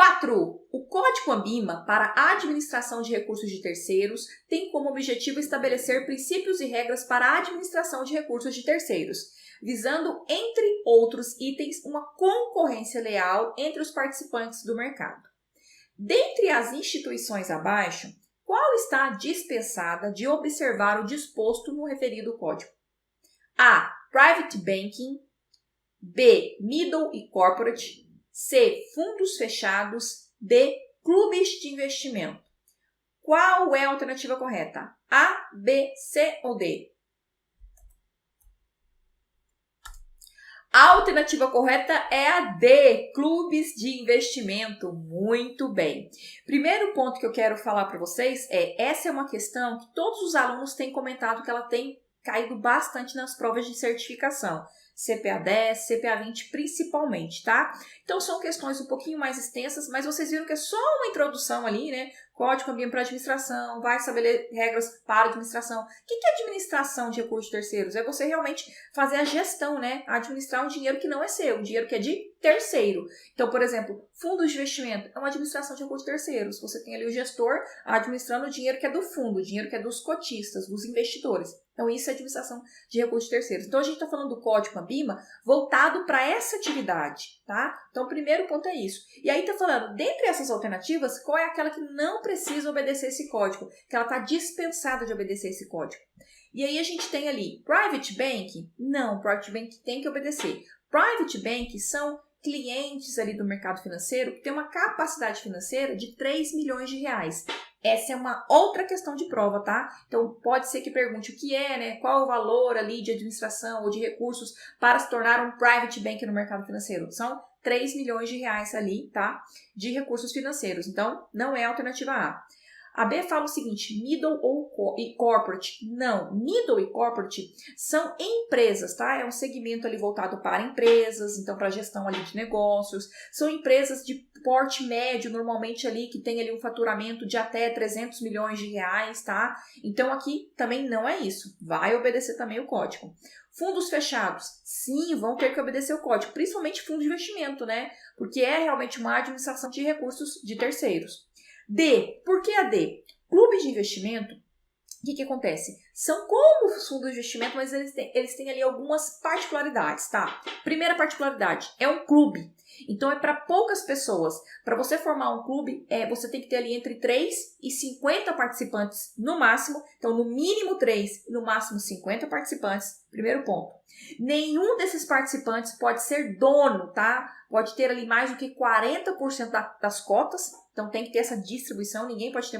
4. O Código ANBIMA para a administração de recursos de terceiros tem como objetivo estabelecer princípios e regras para a administração de recursos de terceiros, visando, entre outros itens, uma concorrência leal entre os participantes do mercado. Dentre as instituições abaixo, qual está dispensada de observar o disposto no referido código? A. Private Banking. B. Middle e Corporate. C. Fundos fechados. D. Clubes de investimento. Qual é a alternativa correta? A, B, C ou D? A alternativa correta é a D, clubes de investimento. Muito bem. Primeiro ponto que eu quero falar para vocês essa é uma questão que todos os alunos têm comentado que ela tem caído bastante nas provas de certificação. CPA 10, CPA 20 principalmente, tá? Então são questões um pouquinho mais extensas, mas vocês viram que é só uma introdução ali, né? Código ANBIMA para administração, vai estabelecer regras para administração. O que é administração de recursos terceiros? É você realmente fazer a gestão, né? Administrar um dinheiro que não é seu, um dinheiro que é de terceiro. Então, por exemplo, fundos de investimento é uma administração de recursos terceiros. Você tem ali o gestor administrando o dinheiro que é do fundo, o dinheiro que é dos cotistas, dos investidores. Então, isso é administração de recursos terceiros. Então, a gente está falando do Código ANBIMA voltado para essa atividade, tá? Então, o primeiro ponto é isso. E aí está falando, dentre essas alternativas, qual é aquela que não precisa obedecer esse código? Que ela está dispensada de obedecer esse código. E aí a gente tem ali, Private Bank? Não, Private Bank tem que obedecer. Private Bank são clientes ali do mercado financeiro que tem uma capacidade financeira de 3 milhões de reais. Essa é uma outra questão de prova, tá? Então, pode ser que pergunte o que é, né? Qual é o valor ali de administração ou de recursos para se tornar um private bank no mercado financeiro? São 3 milhões de reais ali, tá? De recursos financeiros. Então, não é a alternativa A. A B fala o seguinte, middle e corporate. Não, middle e corporate são empresas, tá? É um segmento ali voltado para empresas, então para gestão ali de negócios. São empresas de porte médio, normalmente ali, que tem ali um faturamento de até 300 milhões de reais, tá? Então aqui também não é isso. Vai obedecer também o código. Fundos fechados, sim, vão ter que obedecer o código, principalmente fundo de investimento, né? Porque é realmente uma administração de recursos de terceiros. D. Por que a D? Clubes de investimento, o que acontece? São como os fundos de investimento, mas eles têm ali algumas particularidades, tá? Primeira particularidade, é um clube. Então, é para poucas pessoas. Para você formar um clube, você tem que ter ali entre 3 e 50 participantes no máximo. Então, no mínimo 3 e no máximo 50 participantes. Primeiro ponto. Nenhum desses participantes pode ser dono, tá? Pode ter ali mais do que 40% das cotas. Então, tem que ter essa distribuição. Ninguém pode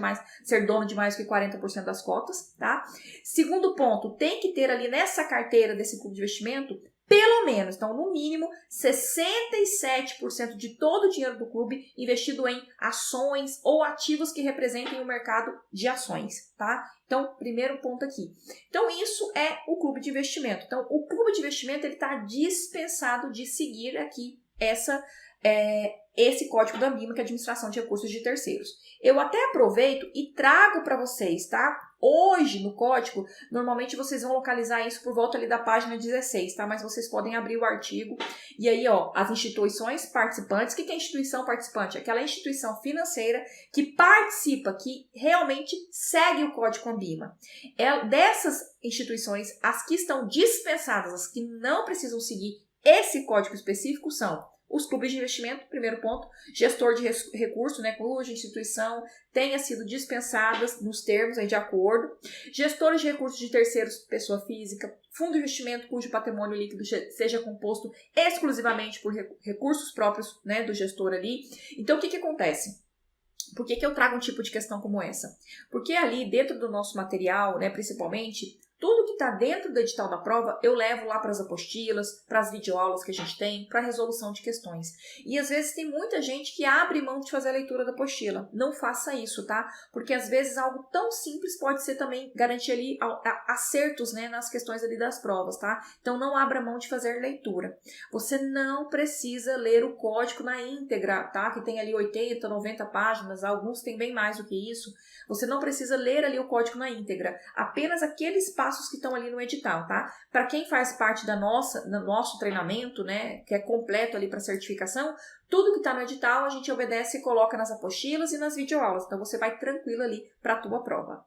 ser dono de mais do que 40% das cotas, tá? Segundo ponto, tem que ter ali nessa carteira desse clube de investimento, pelo menos, então no mínimo, 67% de todo o dinheiro do clube investido em ações ou ativos que representem o mercado de ações, tá? Então, primeiro ponto aqui. Então, isso é o clube de investimento. Então, o clube de investimento ele está dispensado de seguir aqui esse código da ANBIMA, que é administração de recursos de terceiros. Eu até aproveito e trago para vocês, tá? Hoje, no código, normalmente vocês vão localizar isso por volta ali da página 16, tá? Mas vocês podem abrir o artigo e aí, ó, as instituições participantes. O que é instituição participante? Aquela instituição financeira que participa, que realmente segue o código ANBIMA. Dessas instituições, as que estão dispensadas, as que não precisam seguir esse código específico são os clubes de investimento, primeiro ponto, gestor de recurso, né, cuja instituição tenha sido dispensada nos termos aí de acordo, gestores de recursos de terceiros, pessoa física, fundo de investimento cujo patrimônio líquido seja composto exclusivamente por recursos próprios, né, do gestor ali. Então, o que acontece? Por que eu trago um tipo de questão como essa? Porque ali dentro do nosso material, né, principalmente, tudo que está dentro do edital da prova, eu levo lá para as apostilas, para as videoaulas que a gente tem, para a resolução de questões. E às vezes tem muita gente que abre mão de fazer a leitura da apostila. Não faça isso, tá? Porque às vezes algo tão simples pode ser também garantir ali acertos, né, nas questões ali das provas, tá? Então não abra mão de fazer leitura. Você não precisa ler o código na íntegra, tá? Que tem ali 80, 90 páginas, alguns têm bem mais do que isso. Você não precisa ler ali o código na íntegra. Apenas aquele espaço passos que estão ali no edital, tá? Para quem faz parte do nosso treinamento, né, que é completo ali para certificação, tudo que está no edital a gente obedece e coloca nas apostilas e nas videoaulas. Então você vai tranquilo ali para a tua prova.